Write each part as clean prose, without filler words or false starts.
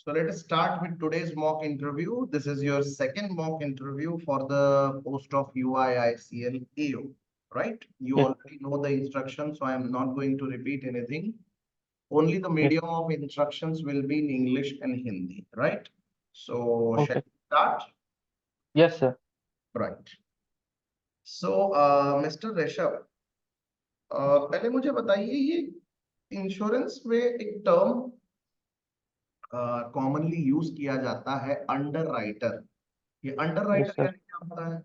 So let us start with today's mock interview. This is your second mock interview for the post of UIICL AO, right? You Yes, already know the instructions, so I am not going to repeat anything. Only the yes, medium of instructions will be in English and Hindi, right? So shall okay. we start? Yes, sir. Right. So, Mr. Rishabh, पहले मुझे बताइए ये insurance में एक term commonly use किया जाता है under writer. ये अंडर Yes, राइटर sir. यानी क्या होता है?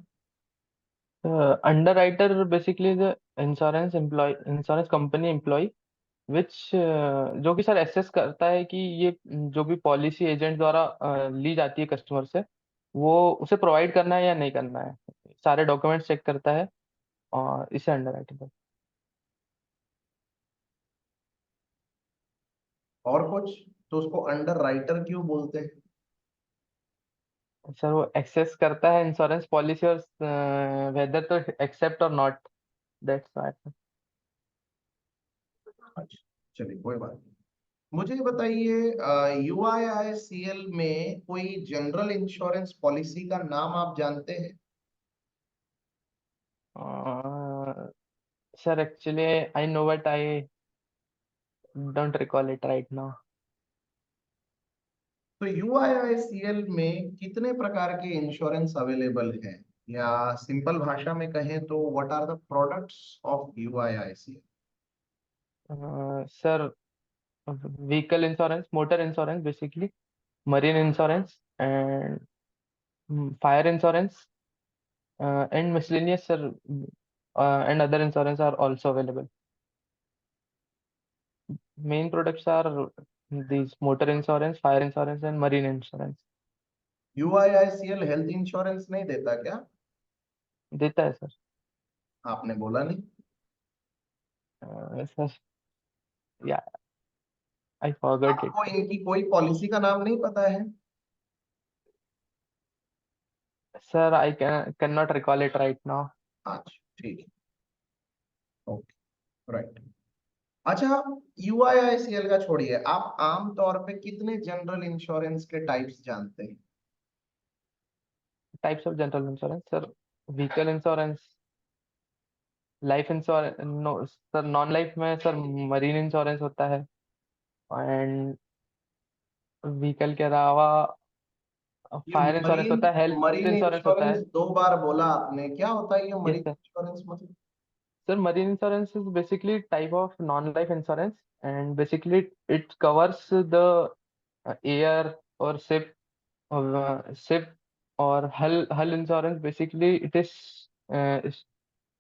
Underwriter basically is a insurance company employee, which जो कि सर एसेस करता है कि ये जो भी पॉलिसी एजेंट द्वारा ली जाती है कस्टमर से, वो उसे प्रोवाइड करना है या नहीं करना है। सारे डॉक्यूमेंट्स चेक करता है और इसे अंडरराइटिंग करता और कुछ? तो उसको अंडर राइटर क्यों बोलते हैं? है। सर वो एक्सेस करता है इंश्योरेंस पॉलिसी और वेदर तो एक्सेप्ट और नॉट, दैट्स व्हाई। अच्छा, चलिए कोई बात नहीं। मुझे ये बताइए यूआईआईसीएल में कोई जनरल इंश्योरेंस पॉलिसी का नाम आप जानते हैं? Sir actually I know but I don't recall it right now. तो यूआईआईसीएल में कितने प्रकार के इंश्योरेंस अवेलेबल हैं, या सिंपल भाषा में कहें तो what are the products of UIICL? Sir vehicle insurance, motor insurance basically, marine insurance, and fire insurance, and miscellaneous, sir, and other insurance are also available. Main products are these: motor insurance, fire insurance, and marine insurance. UIICL health insurance नहीं देता क्या? देता है sir. आपने बोला नहीं। Sir या I forgot आपको इट। इनकी कोई पॉलिसी का नाम नहीं पता है? Sir I can not recall it right now. अच्छा, ठीक है, ओके, राइट। अच्छा, यूआईआईसीएल का छोड़िए, आप आम तौर पे कितने जनरल इंश्योरेंस के टाइप्स जानते हैं? Types of general insurance sir: vehicle insurance, life insurance, no sir, non life में सर मरीन इंश्योरेंस होता है, एंड व्हीकल के अलावा ये फायर इंश्योरेंस मरीन होता है, हेल्थ मरीन इंश्योरेंस होता इंश्योरेंस है। दो बार बोला आपने, क्या होता है ये यस मरीन सर। इंश्योरेंस मतलब? Sir marine insurance is basically type of non life insurance, and basically it covers the air और शिप और हल insurance. Basically it is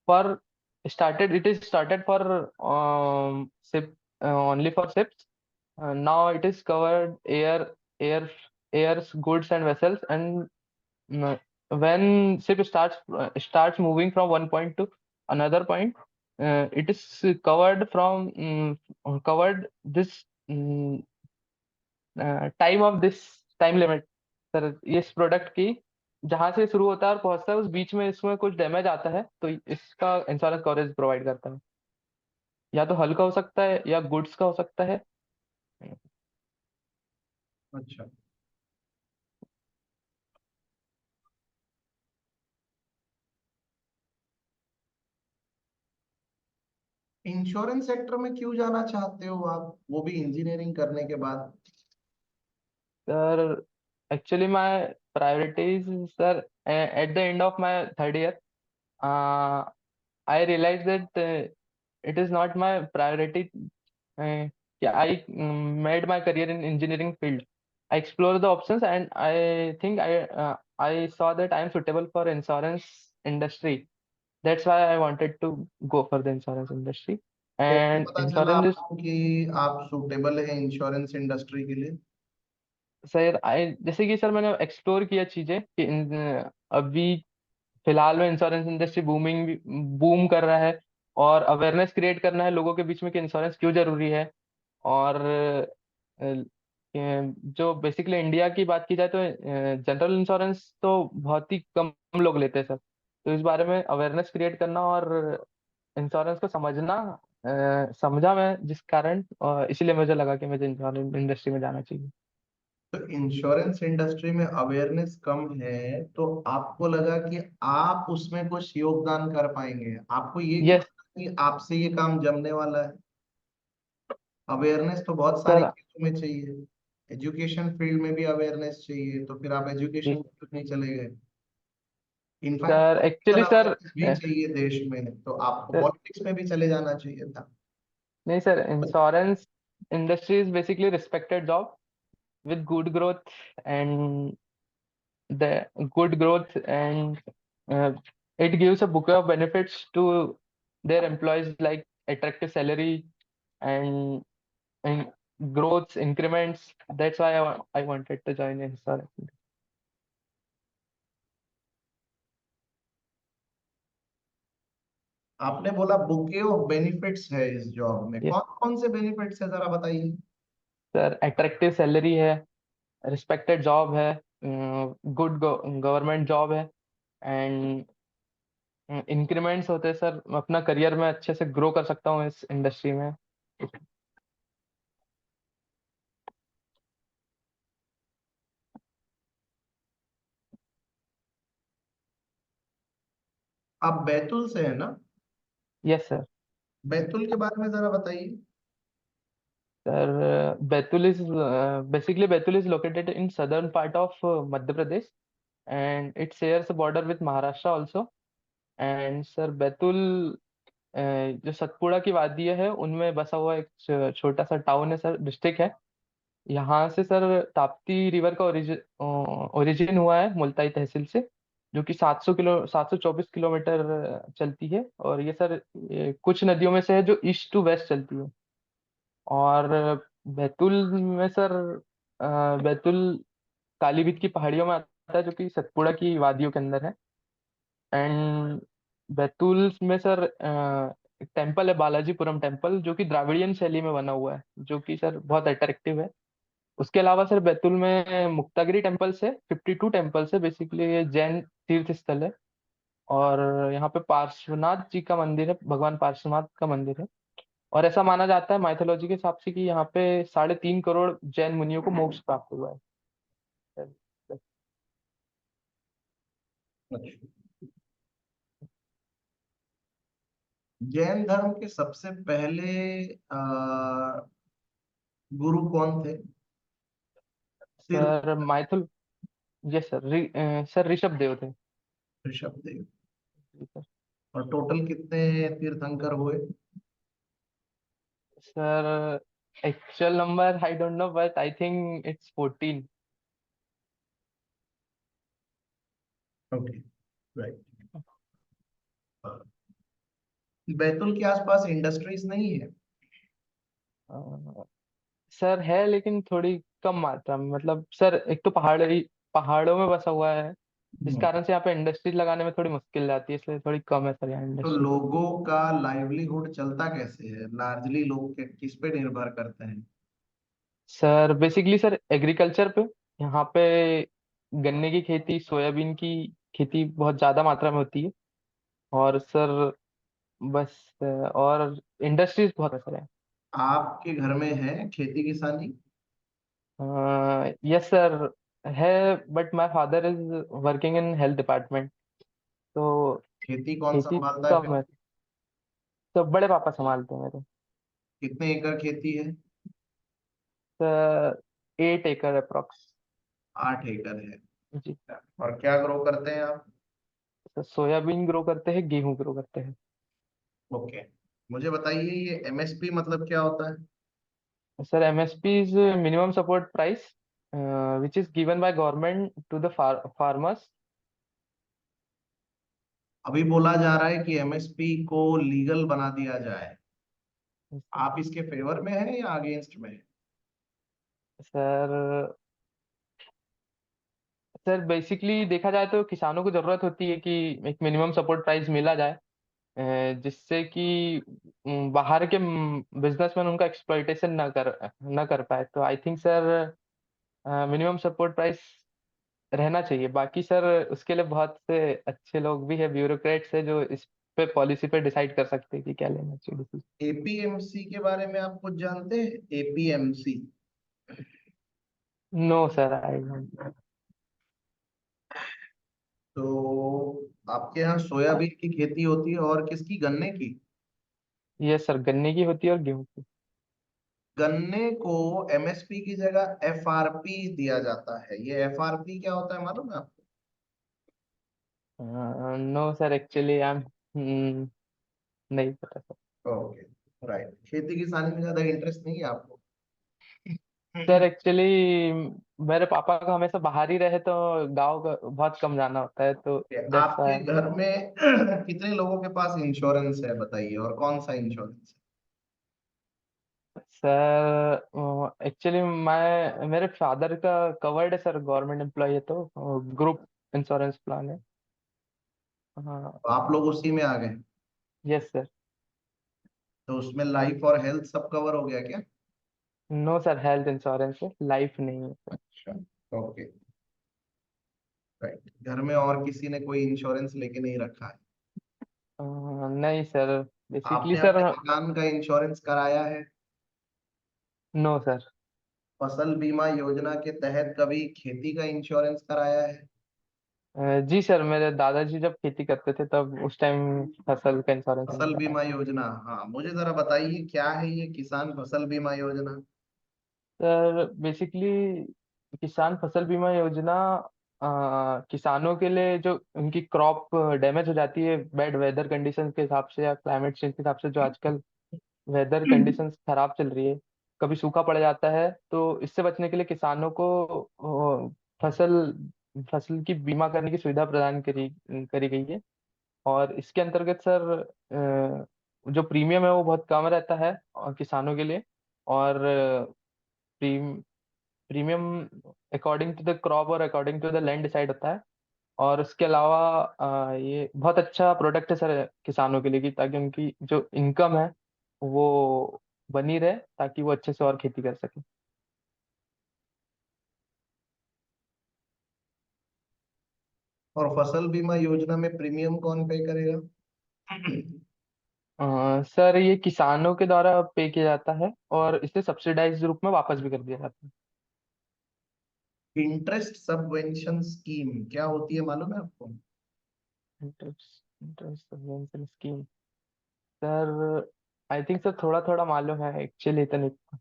for it is started for ship, only for ships. Now it is covered air airs, goods and vessels, and mm, when ship starts moving from one point to another point, it is covered this time of this time limit. Sir इस product की जहां से शुरू होता है और पहुंचता है, उस बीच में इसमें कुछ डैमेज आता है तो इसका इंश्योरेंस कवरेज प्रोवाइड करता है। या तो हल्का हो सकता है या गुड्स का हो सकता है। अच्छा, इंश्योरेंस सेक्टर में क्यों जाना चाहते हो आप, वो भी इंजीनियरिंग करने के बाद? Sir actually my priorities, sir at the end of my third year I realise that it is not my priority. Yeah, I made my career in engineering field. I explored the options and I think I saw that I am suitable for insurance industry. That's why I wanted to go for the insurance industry. कैसे And पता चला insurance is, आपको कि आप suitable है insurance industry के लिए? Sir I जैसे कि सर मैंने एक्सप्लोर किया चीजें कि अभी फिलहाल में इंश्योरेंस इंडस्ट्री बूम कर रहा है, और अवेयरनेस क्रिएट करना है लोगों के बीच में कि इंश्योरेंस क्यों जरूरी है। और जो बेसिकली इंडिया की बात की जाए तो जनरल इंश्योरेंस तो बहुत ही कम लोग लेते हैं सर। तो इस बारे में अवेयरनेस क्रिएट करना और इंश्योरेंस को समझना समझा मैं, जिस कारण इसीलिए मुझे लगा कि मुझे इंश्योरेंस इंडस्ट्री में जाना चाहिए। तो इंश्योरेंस इंडस्ट्री में अवेयरनेस कम है, तो आपको लगा कि आप उसमें कुछ योगदान कर पाएंगे? आपको ये क्यों यस लगा कि आपसे ये काम जमने वाला है? अवेयरनेस तो बहुत सारी सर। चीजों में चाहिए। एजुकेशन फील्ड में भी अवेयरनेस चाहिए, तो फिर आप एजुकेशन फील्ड नहीं चले गए? In fact sir actually sir awareness भी चाहिए देश में, तो आपको सर पॉलिटिक्स में भी चले जाना चाहिए था। नहीं sir, insurance industry is basically respected job with good growth and the good growth and uh, it gives a bouquet of benefits to their employees like attractive salary and and growths increments. That's why I wanted to join in sir. आपने बोला bouquet of benefits है इस job में, Yes कौन कौन से benefits है, जरा बताइए। सर, attractive salary है, respected job है, good गवर्नमेंट जॉब है एंड इंक्रीमेंट्स होते हैं सर। मैं अपना करियर में अच्छे से ग्रो कर सकता हूँ इस इंडस्ट्री में। आप बैतूल से है ना? Yes sir. बैतूल के बारे में जरा बताइए। Sir, Betul is basically Betul is located in southern part of Madhya Pradesh and it shares a border with Maharashtra also. And sir, Betul जो सतपुड़ा की वादी है उनमें बसा हुआ एक छोटा सा टाउन है सर, डिस्ट्रिक्ट है। यहाँ से सर ताप्ती रिवर का ओरिजिन हुआ है मुल्ताई तहसील से, जो कि 724 किलोमीटर चलती है। और ये सर कुछ नदियों में से है जो ईस्ट टू वेस्ट चलती है। और बैतूल में सर बैतूल कालीबीत की पहाड़ियों में आता है, जो कि सतपुड़ा की वादियों के अंदर है। एंड बैतूल में सर एक टेम्पल है, बालाजीपुरम टेम्पल, जो कि द्राविडियन शैली में बना हुआ है, जो कि सर बहुत अट्रैक्टिव है। उसके अलावा सर बैतूल में मुक्तागिरी टेम्पल्स है, 52 टेम्पल्स है। बेसिकली ये जैन तीर्थ स्थल है। और यहाँ पे पार्श्वनाथ जी का मंदिर है, भगवान पार्श्वनाथ का मंदिर है। और ऐसा माना जाता है माइथोलॉजी के हिसाब से कि यहाँ पे 3.5 करोड़ जैन मुनियों को मोक्ष प्राप्त हुआ है। अच्छा। जैन धर्म के सबसे पहले गुरु कौन थे? तीर्थ सर माइथोल yes sir, sir Rishabh Dev थे। ऋषभ देव। जी सर। और टोटल कितने तीर्थंकर हुए? Sir actual number I don't know but I think it's 14। Okay, right. Betul के आसपास इंडस्ट्रीज नहीं है? सर है लेकिन थोड़ी कम मात्रा में। मतलब सर एक तो पहाड़ों में बसा हुआ है, जिस हम्म। कारण से यहाँ पे इंडस्ट्रीज लगाने में थोड़ी मुश्किल आती है, इसलिए थोड़ी कम है सर यहाँ तो इंडस्ट्री। लोगों का लाइवलीहुड चलता कैसे है? लार्जली लोग किस पे निर्भर करते हैं? सर बेसिकली सर एग्रीकल्चर पे यहाँ पे गन्ने की खेती, सोयाबीन की खेती बहुत ज्यादा मात्रा में होती है। और सर बस और इंडस्ट्रीज बहुत है सर। आपके घर में है खेती किसानी? यस सर है, but my father is working in health department, तो खेती कौन खेती संभालता है फिर? कम है। तो बड़े पापा संभालते हैं मेरे। कितने एकड़ खेती है? सर 8 एकड़ अप्रोक्स। 8 एकड़ है। जी। और क्या ग्रो करते हैं आप? सर सोयाबीन ग्रो करते हैं, गेहूं ग्रो करते हैं। ओके। मुझे बताइए, ये एमएसपी मतलब क्या होता है? Sir MSP is minimum support price which is given by government to the farmers. अभी बोला जा रहा है कि एमएसपी को लीगल बना दिया जाए। आप इसके फेवर में हैं या अगेंस्ट में हैं? सर सर बेसिकली देखा जाए तो किसानों को जरूरत होती है कि एक मिनिमम सपोर्ट प्राइस मिला जाए, जिससे कि बाहर के बिजनेसमैन उनका एक्सप्लॉइटेशन ना कर पाए। तो I think sir minimum support price रहना चाहिए। बाकी सर उसके लिए बहुत से अच्छे लोग भी है, ब्यूरोक्रेट्स है, जो इस पे पॉलिसी पे डिसाइड कर सकते हैं कि क्या लेना चाहिए decision। एपीएमसी के बारे में आप कुछ जानते हैं? APMC? No sir, I don't. तो आपके यहाँ सोयाबीन की खेती होती है और किसकी, गन्ने की? ये सर गन्ने की होती है और गेहूं की। गन्ने को एमएसपी की जगह एफआरपी दिया जाता है, ये एफआरपी क्या होता है मालूम है आपको? No sir, actually I am नहीं पता सर। Okay, right. खेती किसानी में ज्यादा इंटरेस्ट नहीं है आपको? सर एक्चुअली मेरे पापा का हमेशा बाहर ही रहे, तो गांव का बहुत कम जाना होता है, तो दैट्स आपके व्हाई। घर में कितने लोगों के पास इंश्योरेंस है बताइए, और कौन सा इंश्योरेंस सर एक्चुअली मैं मेरे फादर का कवर्ड है सर, गवर्नमेंट एम्प्लॉय है, तो ग्रुप इंश्योरेंस प्लान है। हाँ। है? आप लोग उसी में आ गए? Yes sir. तो उसमें लाइफ और हेल्थ सब कवर हो गया क्या? नो सर, हेल्थ इंश्योरेंस है, लाइफ नहीं है सर। अच्छा, ओके, राइट। घर में और किसी ने कोई इंश्योरेंस लेके नहीं रखा है? नहीं सर, बेसिकली आपने सर। अपने मकान का इंश्योरेंस कराया है? No sir. फसल बीमा योजना के तहत कभी खेती का इंश्योरेंस कराया है? जी सर, मेरे दादाजी जब खेती करते थे तब उस टाइम फसल का इंश्योरेंस फसल मिलता था। बीमा योजना, हाँ, मुझे जरा बताइए क्या है ये किसान फसल बीमा योजना? सर बेसिकली किसान फसल बीमा योजना किसानों के लिए जो उनकी क्रॉप डैमेज हो जाती है बैड वेदर कंडीशंस के हिसाब से या क्लाइमेट चेंज के हिसाब से, जो आजकल वेदर कंडीशंस खराब चल रही है, कभी सूखा पड़ जाता है, तो इससे बचने के लिए किसानों को फसल फसल की बीमा करने की सुविधा प्रदान करी करी गई है। और इसके अंतर्गत सर जो प्रीमियम है वो बहुत कम रहता है किसानों के लिए। और premium according to the crop और according to the land decide होता है। और उसके अलावा ये बहुत अच्छा प्रोडक्ट है सर किसानों के लिए, कि ताकि उनकी जो इनकम है वो बनी रहे, ताकि वो अच्छे से और खेती कर सके। और फसल बीमा योजना में प्रीमियम कौन पे करेगा? सर ये किसानों के द्वारा पे किया जाता है और इसे सब्सिडाइज रूप में वापस भी कर दिया जाता है। इंटरेस्ट सबवेंशन स्कीम क्या होती है मालूम है आपको? Interest interest subvention scheme. Sir I think sir थोड़ा थोड़ा मालूम है, एक्चुअली इतना नहीं।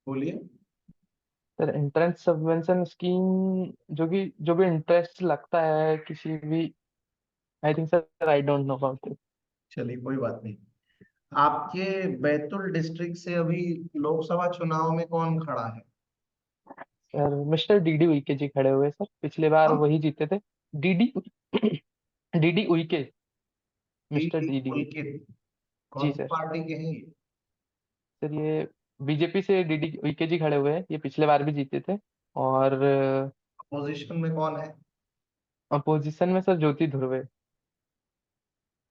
बोलिए। सर इंटरेस्ट सब्वेंशन स्कीम जो भी इंटरेस्ट लगता है किसी भी, I think sir I don't know about it. चलिए, कोई बात नहीं। आपके बैतूल डिस्ट्रिक्ट से अभी लोकसभा चुनाव में कौन खड़ा है? Sir mister DD Uikey ji खड़े हुए सर, पिछले बार हम वही जीते थे। DD DD Uikey. Mister TT DD Uikey. Pulkit, ji कौन सी सर। पार्टी के हैं ये? सर ये बीजेपी से डीडी उइके जी खड़े हुए हैं, ये पिछले बार भी जीते थे। और अपोजिशन में कौन है? अपोजिशन में सर ज्योति धुर्वे।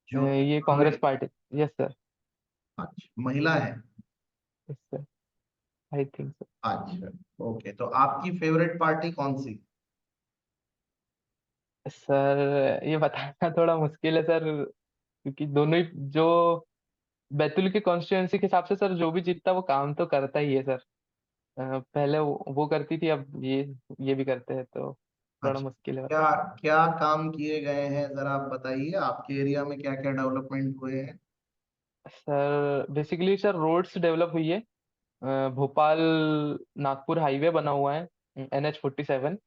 ज्योति ये Dhurve. Congress party. Yes sir. अच्छा, महिला है? Yes sir, I think sir. अच्छा, ओके। तो आपकी फेवरेट पार्टी कौन सी? सर ये बताना थोड़ा मुश्किल है सर, क्योंकि दोनों ही जो बैतूल की कॉन्स्टिट्यूएंसी के हिसाब से सर, जो भी जीतता वो काम तो करता ही है सर। पहले वो करती थी, अब ये भी करते हैं, तो थोड़ा अच्छा, मुश्किल है क्या बताना। क्या काम किए गए हैं जरा आप बताइए, आपके एरिया में क्या क्या डेवलपमेंट हुए हैं? Sir basically sir roads develop हुई है। भोपाल नागपुर हाईवे बना हुआ है, NH 47।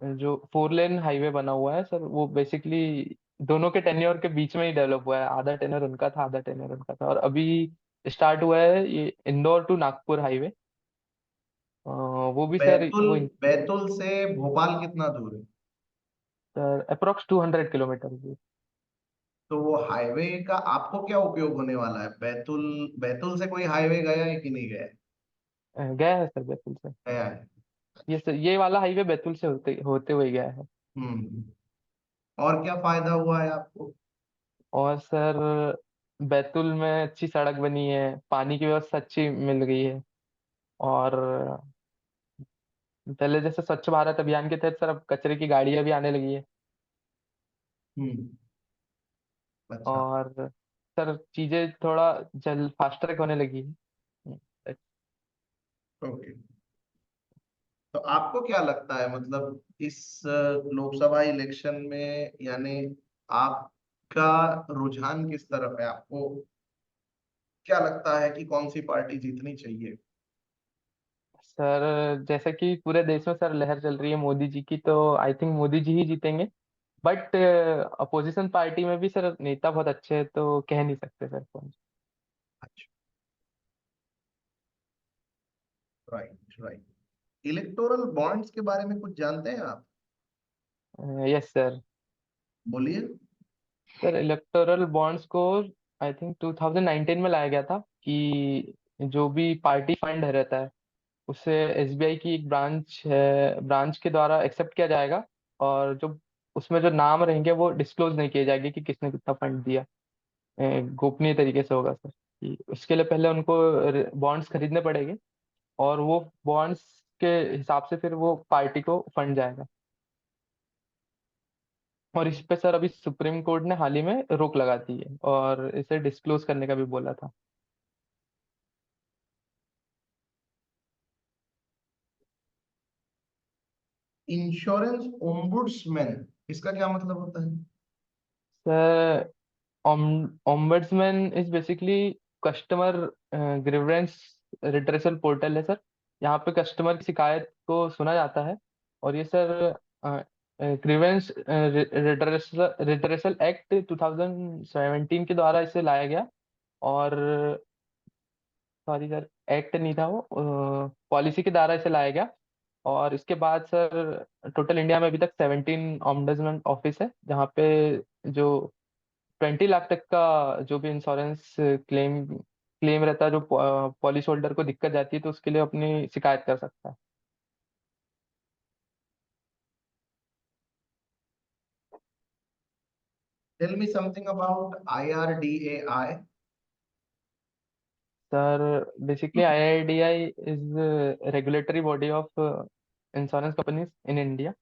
जो 4 लेन हाईवे बना हुआ है सर, वो बेसिकली दोनों के टेन्योर के बीच में ही डेवलप हुआ है। आधा टेन्योर उनका था, आधा टेन्योर उनका था, और अभी स्टार्ट हुआ है ये इंदौर टू नागपुर हाईवे। वो भी सर बैतुल वो बैतुल से भोपाल कितना दूर है? सर अप्रोक्स 200 किलोमीटर की। तो वो हाईवे का आपको क्या उपयोग होने वाला है? बैतुल बैतुल से कोई हाईवे गया है कि नहीं गया है? गया है सर बैतुल से। गया है। ये सर ये वाला हाईवे बैतुल से होते होते हुए गया है। हम्म। और क्या फायदा हुआ है आपको? और सर बैतुल में अच्छी सड़क बनी है, पानी की व्यवस्था अच्छी मिल गई है। और पहले जैसे स्वच्छ भारत अभियान के तहत सर अब कचरे की गाड़ियां भी आने लगी है। हम्म। अच्छा, और सर चीजें थोड़ा जल फास्ट ट्रैक होने लगी है। ओके। तो आपको क्या लगता है, मतलब इस लोकसभा इलेक्शन में, यानी आपका रुझान किस तरफ है? आपको क्या लगता है कि कौन सी पार्टी जीतनी चाहिए? सर जैसे कि पूरे देश में सर लहर चल रही है मोदी जी की, तो आई थिंक मोदी जी ही जीतेंगे। बट अपोजिशन पार्टी में भी सर नेता बहुत अच्छे हैं, तो कह नहीं सकते सर कौन। अच्छा, राइट राइट। इलेक्टोरल बॉन्ड्स के बारे में कुछ जानते हैं आप? Yes sir. बोलिए। सर इलेक्टोरल बॉन्ड्स को आई थिंक 2019 में लाया गया था कि जो भी पार्टी फंड रहता है उसे एसबीआई की एक ब्रांच है, ब्रांच के द्वारा एक्सेप्ट किया जाएगा। और जो उसमें जो नाम रहेंगे वो डिस्क्लोज नहीं किए जाएंगे कि किसने कितना फंड दिया। गोपनीय तरीके से होगा सर। कि उसके लिए पहले उनको बॉन्ड्स खरीदने पड़ेंगे, और वो बॉन्ड्स के हिसाब से फिर वो पार्टी को फंड जाएगा। और इस पे सर अभी सुप्रीम कोर्ट ने हाल ही में रोक लगा दी है और इसे डिस्क्लोज करने का भी बोला था। इंश्योरेंस ओम्बुड्समैन, इसका क्या मतलब होता है? Sir ombudsman is basically customer grievance redressal portal है सर। यहाँ पे कस्टमर की शिकायत को सुना जाता है। और ये सर ग्रीवेंस रिड्रेसल एक्ट 2017 के द्वारा इसे लाया गया। और सॉरी सर, एक्ट नहीं था वो, पॉलिसी के द्वारा इसे लाया गया। और इसके बाद सर टोटल इंडिया में अभी तक 17 ऑम्बड्समैन ऑफिस है, जहाँ पे जो 20 लाख तक का जो भी इंश्योरेंस क्लेम क्लेम रहता है, जो पॉलिसी होल्डर को दिक्कत जाती है, तो उसके लिए अपनी शिकायत कर सकता है। Tell me something about IRDAI। Sir basically IRDAI is regulatory body of insurance companies in India.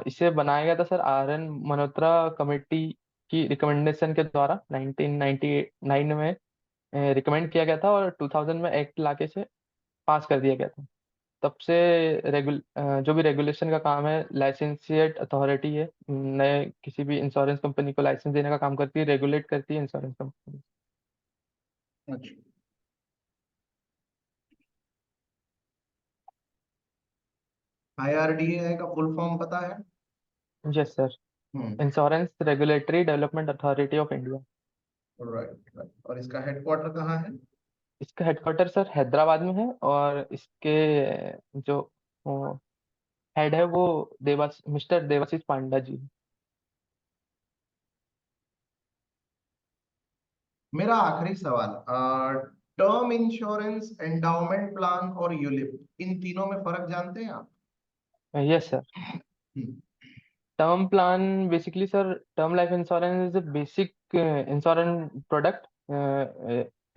इसे बनाया गया था सर RN मल्होत्रा कमेटी की रिकमेंडेशन के द्वारा 1999 में रिकमेंड किया गया था, और 2000 में एक्ट लाके से पास कर दिया गया था। तब से जो भी रेगुलेशन का काम है, लाइसेंसिएट अथॉरिटी है, नए किसी भी इंश्योरेंस कंपनी को लाइसेंस देने का काम करती है, रेगुलेट करती है इंश्योरेंस कंपनी। अच्छा, IRDAI का फुल फॉर्म पता है? Yes sir. Hmm. Insurance regulatory development authority of India. Right right. और इसका हेडक्वार्टर कहाँ है? इसका हेडक्वार्टर सर हैदराबाद में है, और इसके जो हेड है वो देवास मिस्टर देवाशीष पांडा जी। मेरा आखिरी सवाल, टर्म इंश्योरेंस, एंडाउमेंट प्लान और यूलिप, इन तीनों में फर्क जानते हैं आप? Yes sir. Hmm. Term plan basically sir, term life insurance is a basic insurance product.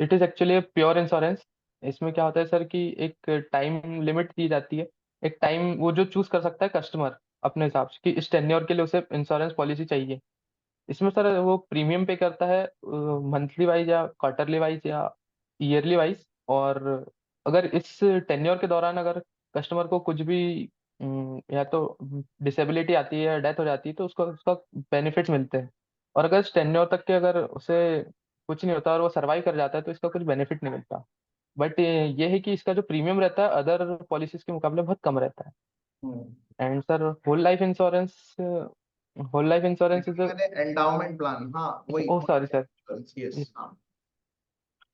It is actually pure insurance. इसमें क्या होता है सर कि एक टाइम लिमिट दी जाती है। एक टाइम वो जो चूज कर सकता है कस्टमर अपने हिसाब से, कि इस टेन्योर के लिए उसे इंश्योरेंस पॉलिसी चाहिए। इसमें सर वो प्रीमियम पे करता है मंथली वाइज या क्वार्टरली वाइज या ईयरली वाइज। और अगर इस टेन्योर के दौरान अगर कस्टमर को कुछ भी या तो डिसेबिलिटी आती है या डेथ हो जाती है, तो उसको उसका बेनिफिट्स मिलते हैं। और अगर इस टेन्योर तक के अगर उसे कुछ नहीं होता और वो सर्वाइव कर जाता है, तो इसका कुछ बेनिफिट नहीं मिलता। बट ये है कि इसका जो प्रीमियम रहता है अदर पॉलिसीज के मुकाबले बहुत कम रहता है। Hmm. And sir whole life insurance is. मैंने एंडाउमेंट प्लान, हाँ वही oh sorry sir. Insurance, yes हाँ।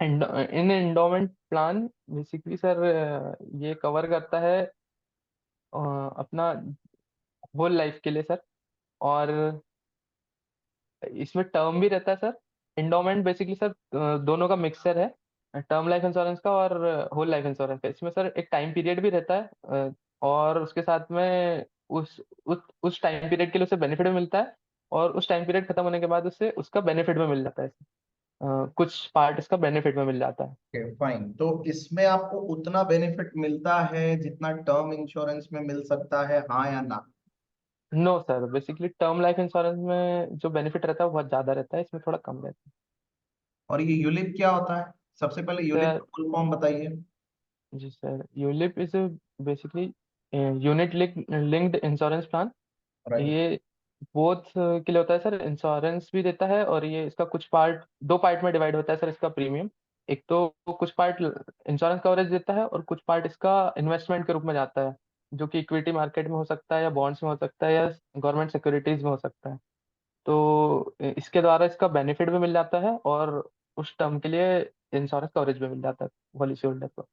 In endowment plan basically sir ये कवर करता है अपना होल लाइफ के लिए सर। और इसमें टर्म भी रहता है सर। एंडोमेंट बेसिकली सर दोनों का मिक्सचर है, टर्म लाइफ इंश्योरेंस का और होल लाइफ इंश्योरेंस का। इसमें सर एक टाइम पीरियड भी रहता है, और उसके साथ में उस टाइम पीरियड के लिए उसे बेनिफिट भी मिलता है। और उस टाइम पीरियड खत्म होने के बाद उससे उसका बेनिफिट भी मिल जाता है। कुछ पार्ट इसका बेनिफिट में मिल जाता है। ओके फाइन, तो इसमें आपको उतना बेनिफिट मिलता है जितना टर्म इंश्योरेंस में मिल सकता है, हाँ या ना? No sir, basically term life insurance में जो बेनिफिट रहता है वो बहुत ज्यादा रहता है, इसमें थोड़ा कम रहता और ये यूलिप क्या होता है? सबसे पहले है यूलिप सर। का फुल फॉर्म बताइए। जी sir, ULIP is basically unit linked insurance plan, right. ये बोथ के लिए होता है सर। इंश्योरेंस भी देता है, और ये इसका कुछ पार्ट, दो पार्ट में डिवाइड होता है सर इसका प्रीमियम। एक तो कुछ पार्ट इंश्योरेंस कवरेज देता है, और कुछ पार्ट इसका इन्वेस्टमेंट के रूप में जाता है, जो कि इक्विटी मार्केट में हो सकता है, या बॉन्ड्स में हो सकता है, या गवर्नमेंट सिक्योरिटीज में हो सकता है। तो इसके द्वारा इसका बेनिफिट भी मिल जाता है, और उस टर्म के लिए इंश्योरेंस कवरेज भी मिल जाता है पॉलिसी होल्डर को।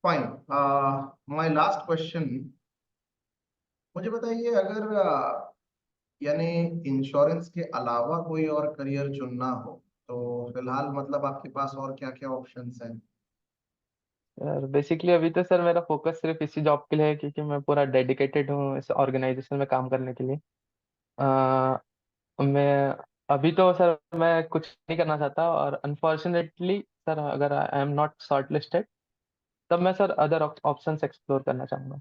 फाइन। माय लास्ट क्वेश्चन, मुझे बताइए, अगर यानी इंश्योरेंस के अलावा कोई और करियर चुनना हो तो फिलहाल मतलब आपके पास और क्या क्या ऑप्शंस हैं? सर बेसिकली अभी तो सर मेरा फोकस सिर्फ इसी जॉब के लिए है, क्योंकि मैं पूरा डेडिकेटेड हूँ इस ऑर्गेनाइजेशन में काम करने के लिए। मैं अभी तो सर मैं कुछ नहीं करना चाहता, और अनफॉर्चुनेटली सर अगर आई एम नॉट शॉर्टलिस्टेड, तब मैं सर अदर ऑप्शंस एक्सप्लोर करना चाहूंगा।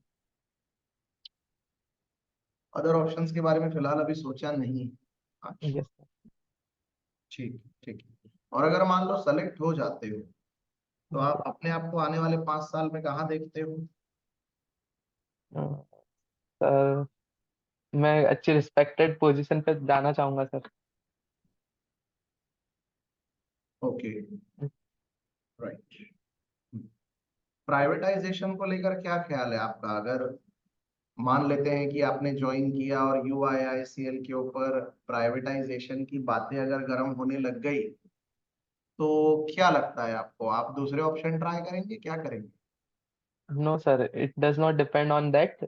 अदर ऑप्शंस के बारे में फिलहाल अभी सोचा नहीं? अच्छा। यस ठीक ठीक है। और अगर मान लो सेलेक्ट हो जाते हो तो आप सर। अपने आप को आने वाले 5 साल में कहाँ देखते हो? सर मैं अच्छी रिस्पेक्टेड पोजीशन पे जाना चाहूंगा सर। ओके। राइट। प्राइवेटाइजेशन को लेकर क्या ख्याल है आपका? अगर मान लेते हैं कि आपने ज्वाइन किया और यूआईआईसीएल के ऊपर प्राइवेटाइजेशन की बातें अगर गर्म होने लग गई, तो क्या लगता है आपको, आप दूसरे ऑप्शन ट्राई करेंगे, क्या करेंगे? No, sir, it does not depend on that.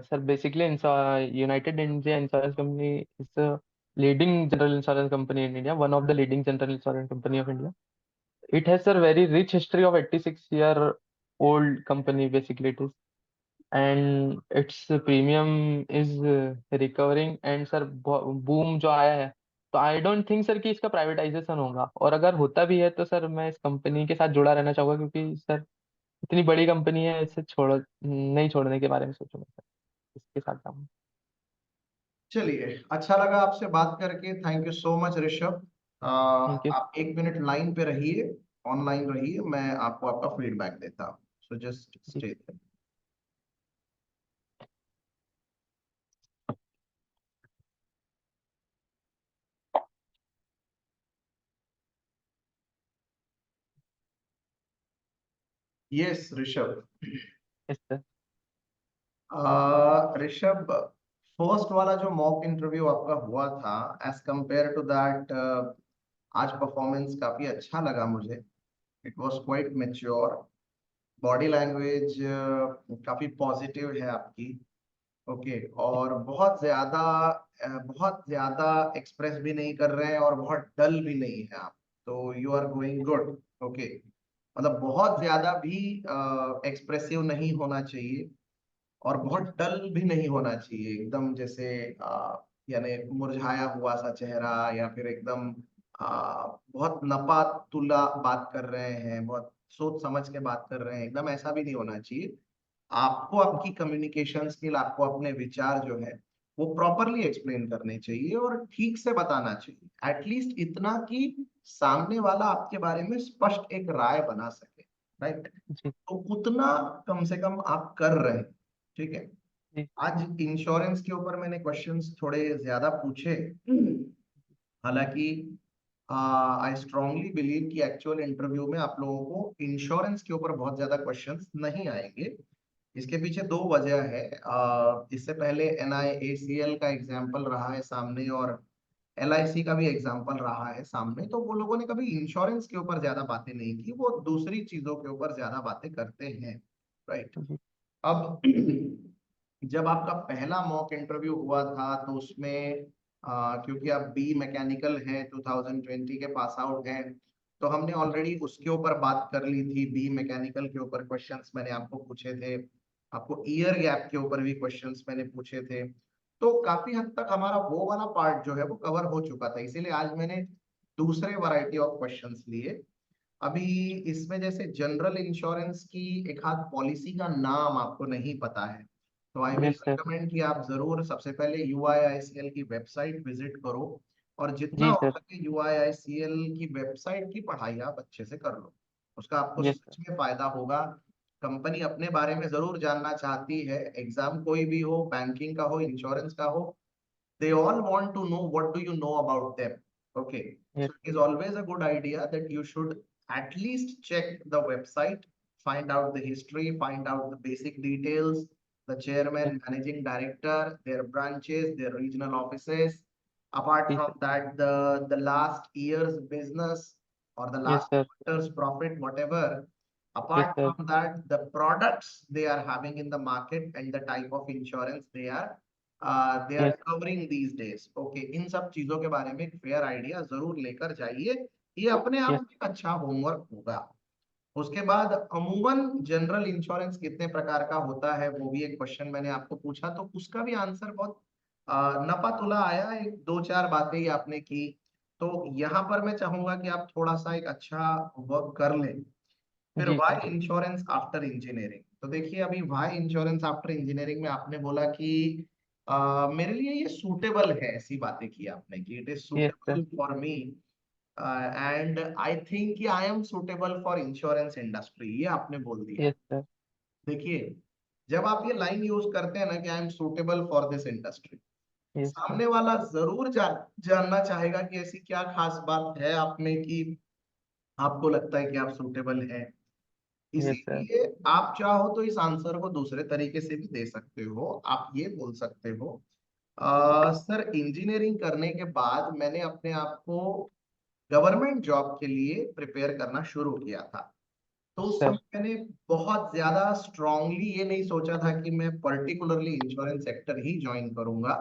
Sir, basically, United India Insurance Company is the leading general insurance company in India, one of the leading general insurance company of India. It has a very rich history of 86-year old company, basically it is, and its premium is recovering, and sir boom जो आया है, तो I don't think sir कि इसका privatisation होगा, और अगर होता भी है तो सर मैं इस कंपनी के साथ जुड़ा रहना चाहूंगा, क्योंकि सर इतनी बड़ी कंपनी है, इसे नहीं छोड़ने के बारे में सोचूंगा सर, इसके साथ जाऊंगा। चलिए, अच्छा लगा आपसे बात करके। Thank you so much Rishabh. Thank you. आप 1 मिनट लाइन पे रहिए, ऑनलाइन रहिए, मैं आपको आपका फीडबैक देता हूँ। सो जस्ट जी। Stay. Yes Rishabh. Yes sir. Rishabh, first वाला जो मॉक इंटरव्यू आपका हुआ था, एज कंपेयर टू दैट आज परफॉर्मेंस काफी अच्छा लगा मुझे। It was quite mature. Body language काफी पॉजिटिव है आपकी। ओके। और बहुत ज्यादा एक्सप्रेस भी नहीं कर रहे हैं और बहुत डल भी नहीं है आप। तो you are going good. Okay. मतलब बहुत ज्यादा भी एक्सप्रेसिव नहीं होना चाहिए और बहुत जी। डल भी नहीं होना चाहिए, एकदम जैसे यानी मुरझाया हुआ सा चेहरा, या फिर एकदम बहुत नपा तुला बात कर रहे हैं, बहुत सोच समझ के बात कर रहे हैं, एकदम ऐसा भी नहीं होना चाहिए। आपको आपकी कम्युनिकेशन स्किल, आपको अपने विचार जो है वो प्रॉपरली एक्सप्लेन करने चाहिए और ठीक से बताना चाहिए, एटलीस्ट इतना कि सामने वाला आपके बारे में स्पष्ट एक राय बना सके। राइट। जी। तो उतना कम से कम आप कर रहे हैं। ठीक है। जी। आज इंश्योरेंस के ऊपर मैंने क्वेश्चंस थोड़े ज्यादा पूछे। हालांकि आई स्ट्रांगली बिलीव कि एक्चुअल इंटरव्यू में आप लोगों को इंश्योरेंस के ऊपर बहुत ज्यादा क्वेश्चंस नहीं आएंगे। इसके पीछे दो वजह है। इससे पहले एनआईएसीएल का एग्जाम्पल रहा है सामने, और एलआईसी का भी एग्जाम्पल रहा है सामने, तो वो लोगों ने कभी इंश्योरेंस के ऊपर ज्यादा बातें नहीं की, वो दूसरी चीजों के ऊपर ज्यादा बातें करते हैं। राइट। जी। अब जब आपका पहला मॉक इंटरव्यू हुआ था तो उसमें क्योंकि आप बी मैकेनिकल हैं, 2020 के पास आउट हैं, तो हमने ऑलरेडी उसके ऊपर बात कर ली थी। बी मैकेनिकल के ऊपर क्वेश्चंस मैंने आपको पूछे थे, आपको ईयर गैप के ऊपर भी क्वेश्चंस मैंने पूछे थे। तो काफी हद तक हमारा वो वाला पार्ट जो है वो कवर हो चुका था, इसीलिए आज मैंने दूसरे वैरायटी ऑफ क्वेश्चंस लिए। अभी इसमें जैसे जनरल इंश्योरेंस की एक आध पॉलिसी का नाम आपको नहीं पता है, तो I will yes sir. Recommend कि आप जरूर सबसे पहले यूआईआईसीएल की वेबसाइट विजिट करो और जितना जी हो सर। सके यूआईआईसीएल की वेबसाइट की पढ़ाई आप अच्छे से कर लो, उसका आपको यस सच सर। में फायदा होगा। कंपनी अपने बारे में जरूर जानना चाहती है, एग्जाम कोई भी हो, बैंकिंग का हो, इंश्योरेंस का हो, they all want to know what do you know about them. Okay, yes so it is always a good idea that you should at least check the website, find out the history, find out the basic details, the yes. chairman, managing director, their branches, their regional offices. Apart जी from sir. that, the last year's business or the yes last sir. quarter's profit, whatever. Yes Apart sir. from that, the products they are having in the market and the type of insurance they are yes. covering these days. Okay, इन सब चीजों के बारे में एक fair idea जरूर लेकर जाइए, ये अपने आप यस। में एक अच्छा होमवर्क होगा। उसके बाद अमूमन जनरल इंश्योरेंस कितने प्रकार का होता है, वो भी एक क्वेश्चन मैंने आपको पूछा, तो उसका भी आंसर बहुत नपा तुला आया, एक दो चार बातें ही आपने की। तो यहाँ पर मैं चाहूंगा कि आप थोड़ा सा एक अच्छा वर्क कर लें। फिर जी sir. Why insurance after engineering, तो देखिए अभी वाई इंश्योरेंस आफ्टर इंजीनियरिंग में आपने बोला कि मेरे लिए ये सूटेबल है, ऐसी बातें की आपने कि it is yes sir. Suitable for me and I think कि I am suitable for insurance industry, ये आपने बोल दिया। Yes sir. देखिए, जब आप ये लाइन यूज करते हैं ना कि I am suitable for this industry, yes sir. सामने वाला जरूर जानना चाहेगा कि ऐसी क्या खास बात है आप में कि आपको लगता है कि आप सूटेबल हैं। Yes sir. इसीलिए आप चाहो तो इस आंसर को दूसरे तरीके से भी दे सकते हो, आप ये बोल सकते हो सर इंजीनियरिंग करने के बाद मैंने अपने आप को गवर्नमेंट जॉब के लिए प्रिपेयर करना शुरू किया था। तो उस सर। समय मैंने बहुत ज्यादा स्ट्रांगली ये नहीं सोचा था कि मैं पर्टिकुलरली इंश्योरेंस सेक्टर ही ज्वाइन करूंगा।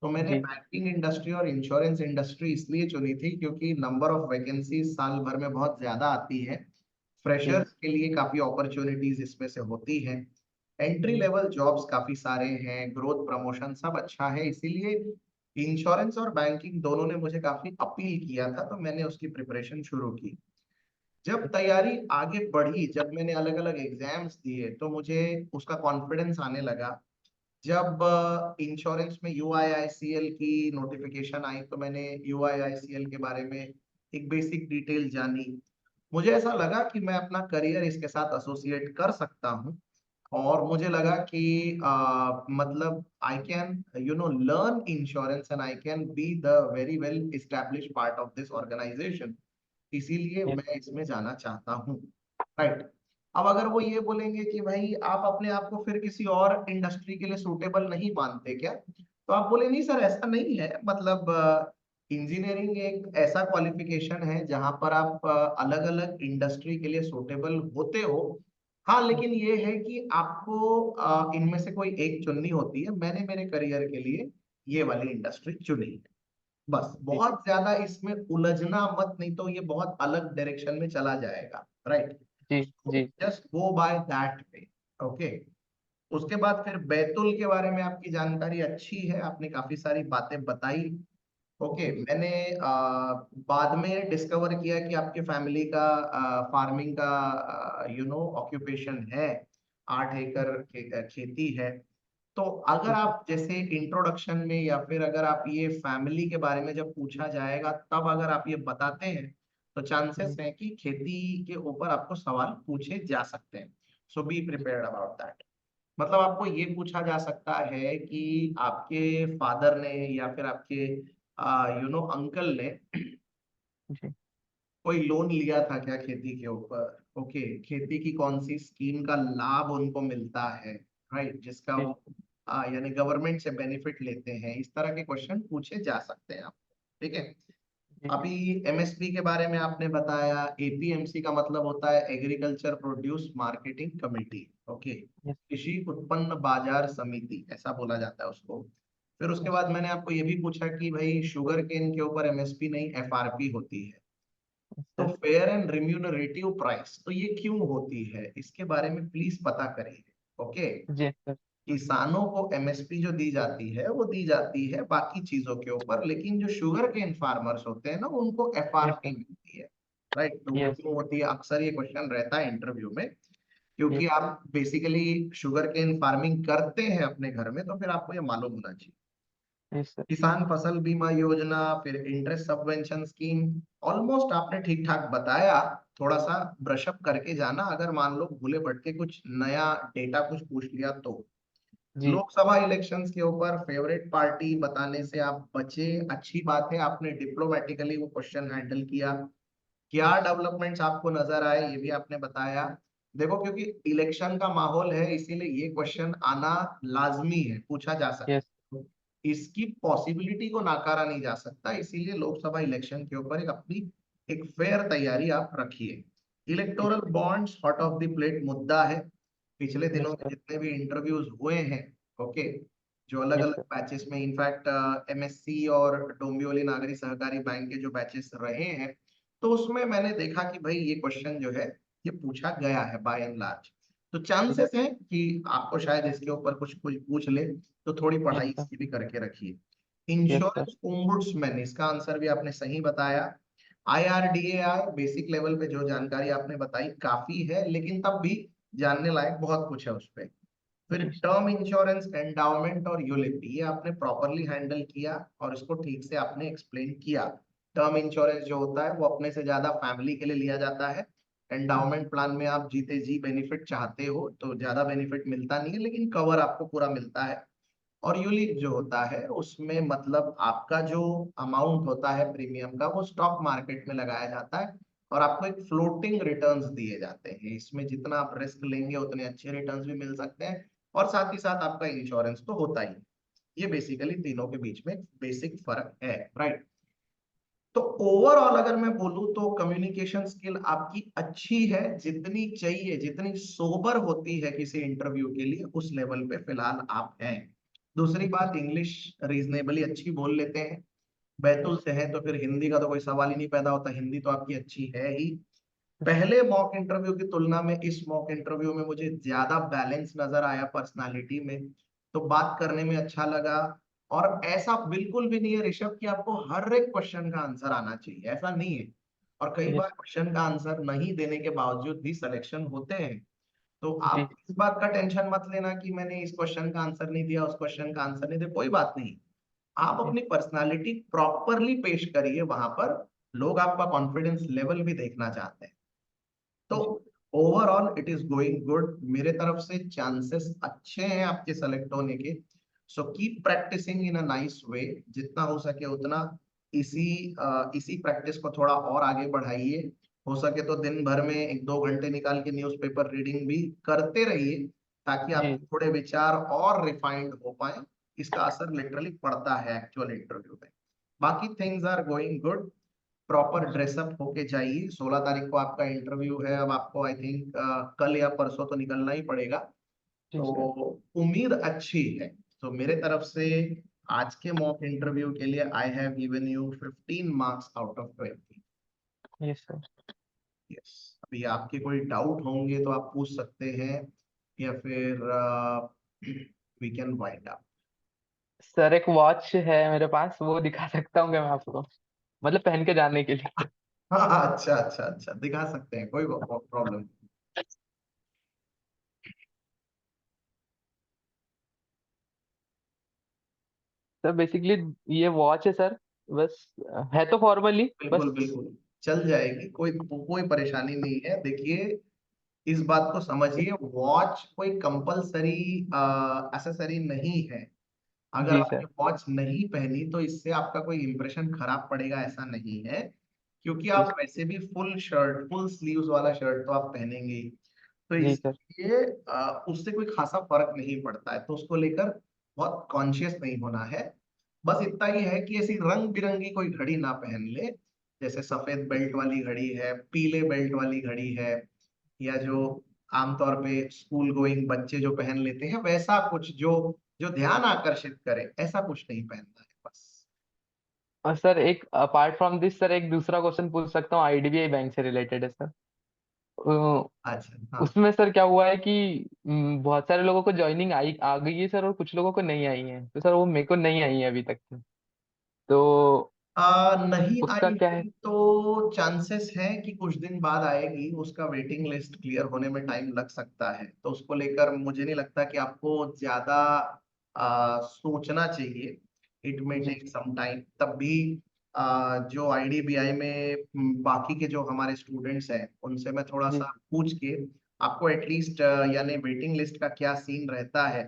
तो मैंने जी। बैंकिंग इंडस्ट्री और इंश्योरेंस इंडस्ट्री इसलिए चुनी थी क्योंकि नंबर ऑफ वैकेंसी साल भर में बहुत ज्यादा आती है, जी। फ्रेशर्स के लिए काफी अपॉर्चुनिटीज इसमें से होती हैं, एंट्री जी। लेवल जॉब्स काफी सारे हैं, ग्रोथ प्रमोशन सब अच्छा है, इसीलिए इंश्योरेंस और बैंकिंग दोनों ने मुझे काफी अपील किया था, तो मैंने उसकी प्रिपरेशन शुरू की। जब तैयारी आगे बढ़ी, जब मैंने अलग अलग एग्जाम्स दिए, तो मुझे उसका कॉन्फिडेंस आने लगा। जब इंश्योरेंस में यूआईआईसीएल की नोटिफिकेशन आई, तो मैंने यूआईआईसीएल के बारे में एक बेसिक डिटेल जानी। मुझे ऐसा लगा कि मैं अपना करियर इसके साथ एसोसिएट कर सकता हूँ, और मुझे लगा कि मतलब I can learn insurance and I can be the very well establish part of this organisation, इसीलिए यस। मैं इसमें जाना चाहता हूँ। राइट। अब अगर वो ये बोलेंगे कि भाई आप अपने आप को फिर किसी और इंडस्ट्री के लिए सूटेबल नहीं मानते क्या, तो आप बोले नहीं सर ऐसा नहीं है, मतलब इंजीनियरिंग एक ऐसा क्वालिफिकेशन है जहां पर आप अलग अलग इंडस्ट्री के लिए सूटेबल होते हो। हाँ, लेकिन ये है कि आपको इनमें से कोई एक चुननी होती है, मैंने मेरे करियर के लिए ये वाली इंडस्ट्री चुनी है। बस जी। बहुत ज्यादा इसमें उलझना मत, नहीं तो ये बहुत अलग डायरेक्शन में चला जाएगा। राइट। जी। जी sir. Just go by that way. Okay. उसके बाद फिर बैतुल के बारे में आपकी जानकारी अच्छी है, आपने काफी सारी बातें बताई। ओके, मैंने बाद में डिस्कवर किया कि आपके फैमिली का फार्मिंग का ऑक्यूपेशन है, 8 एकड़ खेती है। तो अगर जी सर। आप जैसे इंट्रोडक्शन में या फिर अगर आप ये फैमिली के बारे में जब पूछा जाएगा तब अगर आप ये बताते हैं, तो चांसेस जी। हैं कि खेती के ऊपर आपको सवाल पूछे जा सकते हैं। सो बी जी। Prepared about that. मतलब आपको ये पूछा जा सकता है कि आपके फादर ने या फिर आपके अंकल ने जी। कोई लोन लिया था क्या खेती के ऊपर। ओके, खेती की कौन सी स्कीम का लाभ उनको मिलता है, राइट, जिसका जी। वो यानी गवर्नमेंट से बेनिफिट लेते हैं, इस तरह के क्वेश्चन पूछे जा सकते हैं आप। ठीक है। जी। अभी एमएसपी के बारे में आपने बताया, एपीएमसी का मतलब होता है agriculture produce marketing committee. Okay, yes. कृषि उत्पन्न बाजार समिति ऐसा बोला जाता है उसको। फिर उसके यस। बाद मैंने आपको ये भी पूछा कि भाई शुगर केन के ऊपर एमएसपी नहीं एफआरपी होती है। यस तो sir. Fair and remunerative price, तो ये क्यों होती है, इसके बारे में प्लीज पता करिए। ओके। जी सर। किसानों को एमएसपी जो दी जाती है वो दी जाती है बाकी चीजों के ऊपर, लेकिन जो शुगर केन फार्मर्स होते हैं ना उनको यस एफआरपी सर। मिलती है। राइट। तो वो यस। क्यों होती है, अक्सर ये क्वेश्चन रहता है इंटरव्यू में, यस। क्योंकि आप बेसिकली शुगर केन फार्मिंग करते हैं अपने घर में, तो फिर आपको ये मालूम होना चाहिए। Yes sir. किसान फसल बीमा योजना, फिर इंटरेस्ट सबवेंशन स्कीम, ऑलमोस्ट आपने ठीक ठाक बताया। थोड़ा सा ब्रशअप करके जाना, अगर मान लो भूले भटके कुछ नया डेटा कुछ पूछ लिया तो। जी। लोकसभा इलेक्शंस के ऊपर फेवरेट पार्टी बताने से आप बचे, अच्छी बात है, आपने डिप्लोमेटिकली वो क्वेश्चन हैंडल किया। क्या डेवलपमेंट्स आपको नजर आए ये भी आपने बताया। देखो क्योंकि इलेक्शन का माहौल है इसीलिए ये क्वेश्चन आना लाजमी है, पूछा जा यस। सकता है, इसकी पॉसिबिलिटी को नकारा नहीं जा सकता, इसीलिए लोकसभा इलेक्शन के ऊपर एक अपनी एक फेयर तैयारी आप रखिए। Electoral bonds hot of the plate मुद्दा है, पिछले दिनों यस में सर। जितने भी इंटरव्यूज हुए हैं, ओके, जो अलग यस अलग सर। बैचेस में, इनफैक्ट एमएससी और डोंबिवली नागरिक सहकारी बैंक के जो बैचेस रहे हैं, तो उसमें मैंने देखा कि भाई ये क्वेश्चन जो है ये पूछा गया है बाय एंड लार्ज। तो चांसेस हैं कि आपको शायद इसके ऊपर कुछ कुछ पूछ ले, तो थोड़ी यस पढ़ाई सर। इसकी भी करके रखिए। Yes sir. इंश्योरेंस ओम्बुड्समैन, इसका आंसर भी आपने सही बताया। आईआरडीएआई बेसिक लेवल पे जो जानकारी आपने बताई काफी है, लेकिन तब भी जानने लायक बहुत कुछ है उस पे। फिर जी। टर्म इंश्योरेंस, एंडाउमेंट और यूलिप, ये आपने प्रॉपरली हैंडल किया और इसको ठीक से आपने एक्सप्लेन किया। टर्म इंश्योरेंस जो होता है वो अपने से ज्यादा फैमिली के लिए लिया जाता है। एंडाउमेंट प्लान में आप जीते जी बेनिफिट चाहते हो तो ज्यादा बेनिफिट मिलता नहीं है, लेकिन कवर आपको पूरा मिलता है। और यूलिप जो होता है उसमें मतलब आपका जो अमाउंट होता है प्रीमियम का वो स्टॉक मार्केट में लगाया जाता है और आपको एक फ्लोटिंग रिटर्न्स दिए जाते हैं, इसमें जितना आप रिस्क लेंगे उतने अच्छे रिटर्न्स भी मिल सकते हैं, और साथ ही साथ आपका इंश्योरेंस तो होता ही है। ये बेसिकली तीनों के बीच में बेसिक फर्क है, राइट। तो ओवरऑल अगर मैं बोलूं तो कम्युनिकेशन स्किल आपकी अच्छी है, जितनी चाहिए, जितनी सोबर होती है किसी इंटरव्यू के लिए उस लेवल पे फिलहाल आप हैं। दूसरी बात, इंग्लिश रीजनेबली अच्छी बोल लेते हैं, बैतुल से है तो फिर हिंदी का तो कोई सवाल ही नहीं पैदा होता, हिंदी तो आपकी अच्छी है ही। पहले मॉक इंटरव्यू की तुलना में इस मॉक इंटरव्यू में मुझे ज्यादा बैलेंस नजर आया पर्सनालिटी में, तो बात करने में अच्छा लगा। और ऐसा बिल्कुल भी नहीं है ऋषभ कि आपको हर एक क्वेश्चन का आंसर आना चाहिए, ऐसा नहीं है। और कई बार यस। क्वेश्चन का आंसर नहीं देने के बावजूद भी सिलेक्शन होते हैं। तो जी। आप इस बात का टेंशन मत लेना कि मैंने इस क्वेश्चन का आंसर नहीं दिया, उस क्वेश्चन का आंसर नहीं दिया, कोई बात नहीं। आप यस। अपनी पर्सनालिटी प्रॉपरली पेश करिए वहां पर, लोग आपका कॉन्फिडेंस लेवल भी देखना चाहते हैं। तो जी। Overall it is going good, मेरे तरफ से चांसेस अच्छे हैं आपके सेलेक्ट होने के। So keep practising in a nice way, जितना हो सके उतना इसी इसी प्रैक्टिस को थोड़ा और आगे बढ़ाइए। हो सके तो दिन भर में 1-2 घंटे निकाल के न्यूज़पेपर रीडिंग भी करते रहिए, ताकि जी। आपके थोड़े विचार और रिफाइंड हो पाए। इसका असर लिटरली पड़ता है एक्चुअल इंटरव्यू में। बाकी things are going good, proper dress up होके जाइए। 16 तारीख को आपका इंटरव्यू है, अब आपको आई थिंक कल या परसों तो निकलना ही पड़ेगा। जी तो सर। उम्मीद अच्छी है। तो मेरे तरफ से आज के मॉक इंटरव्यू के लिए I have given you 15 marks out of 20। Yes sir. Yes, अभी आपके कोई डाउट होंगे तो आप पूछ सकते हैं, या फिर we can wind up. Sir एक वॉच है मेरे पास, वो दिखा सकता हूँ क्या मैं आपको, मतलब पहन के जाने के लिए? हाँ हाँ, अच्छा अच्छा अच्छा, दिखा सकते हैं, कोई प्रॉब्लम। सर बेसिकली ये वॉच है सर, बस है तो फॉर्मली बिल्कुल बस। बिल्कुल, चल जाएगी, कोई कोई परेशानी नहीं है। देखिए, इस बात को समझिए, वॉच कोई कंपलसरी एसेसरी नहीं है। अगर जी आपने सर। वॉच नहीं पहनी तो इससे आपका कोई इंप्रेशन खराब पड़ेगा ऐसा नहीं है, क्योंकि जी। आप वैसे भी फुल शर्ट, फुल स्लीव्स वाला शर्ट तो आप पहनेंगे ही। तो जी सर। इसलिए उससे कोई खासा फर्क नहीं पड़ता है, तो उसको लेकर बहुत कॉन्शियस नहीं होना है। बस इतना ही है कि ऐसी रंग बिरंगी कोई घड़ी ना पहन ले, जैसे सफेद बेल्ट वाली घड़ी है, पीले बेल्ट वाली घड़ी है, या जो आमतौर पे स्कूल गोइंग बच्चे जो पहन लेते हैं, वैसा कुछ जो जो ध्यान आकर्षित करे, ऐसा कुछ नहीं पहनना है बस। और सर एक अपार्ट फ्रॉम दिस सर एक दूसरा क्वेश्चन पूछ सकता हूँ, आईडीबीआई बैंक से रिलेटेड है सर। अच्छा हाँ। उसमें सर क्या हुआ है कि बहुत सारे लोगों को ज्वाइनिंग आई आ गई है सर, और कुछ लोगों को नहीं आई है, तो सर वो मेरे को नहीं आई है अभी तक। तो नहीं उसका आई क्या है? है तो चांसेस है कि कुछ दिन बाद आएगी, उसका वेटिंग लिस्ट क्लियर होने में टाइम लग सकता है, तो उसको लेकर मुझे नहीं लगता कि आपको ज्यादा सोचना चाहिए। इट मे जी टेक सम टाइम, तब भी जो आईडीबीआई में बाकी के जो हमारे स्टूडेंट्स हैं उनसे मैं थोड़ा जी। सा पूछ के आपको एटलीस्ट यानी वेटिंग लिस्ट का क्या सीन रहता है,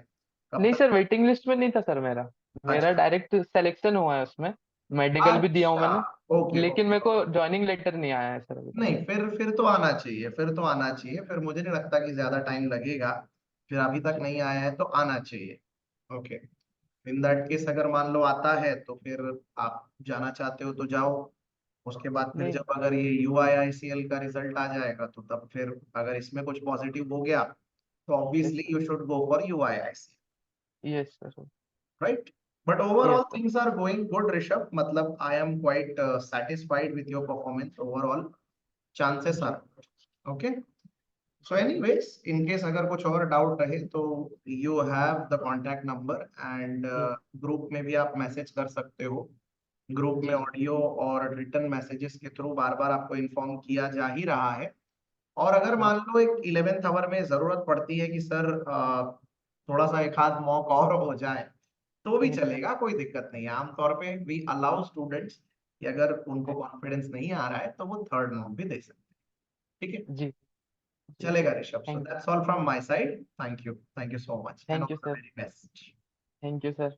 कब नहीं तक। सर, वेटिंग लिस्ट में नहीं था सर मेरा। मेरा अच्छा डायरेक्ट सिलेक्शन हुआ है उसमें। मेडिकल भी दिया हूँ अच्छा, मैंने। ओके लेकिन ओके मेरे को ओके। ज्वाइनिंग लेटर नहीं आया है सर अभी तक। नहीं, फिर तो आना चाहिए, फिर तो आना चाहिए, फिर मुझे नहीं लगता कि ज्यादा टाइम लगेगा। फिर अभी तक जी नहीं आया है तो आना चाहिए। ओके, इन दैट केस अगर मान लो आता है तो फिर आप जाना चाहते हो तो जाओ। उसके बाद फिर नहीं। जब अगर ये UIICL का रिजल्ट आ जाएगा तो तब फिर अगर इसमें कुछ पॉजिटिव हो गया तो yes obviously sir. You should go for UIICL, yes sir. Right. But overall yes sir. Things are going good Rishabh, मतलब I am quite satisfied with your performance overall, chances are जी okay. So anyways, in case अगर कुछ और doubt रहे तो you have the contact number and जी group में भी आप मैसेज कर सकते हो। ग्रुप में जी ऑडियो और रिटर्न मैसेजेस के थ्रू बार बार आपको इन्फॉर्म किया जा ही रहा है। और अगर जी मान लो एक 11th आवर में जरूरत पड़ती है कि सर थोड़ा सा एक आध मॉक और हो जाए तो भी हम्म, चलेगा, कोई दिक्कत नहीं है। आमतौर पे वी अलाउ स्टूडेंट्स कि अगर उनको कॉन्फिडेंस नहीं आ रहा है तो वो थर्ड मॉक भी दे सकते हैं, ठीक है। जी जी। चलेगा Rishabh, so thank that's all from my side, thank you so much and thank you all the sir. Very best. Thank you sir.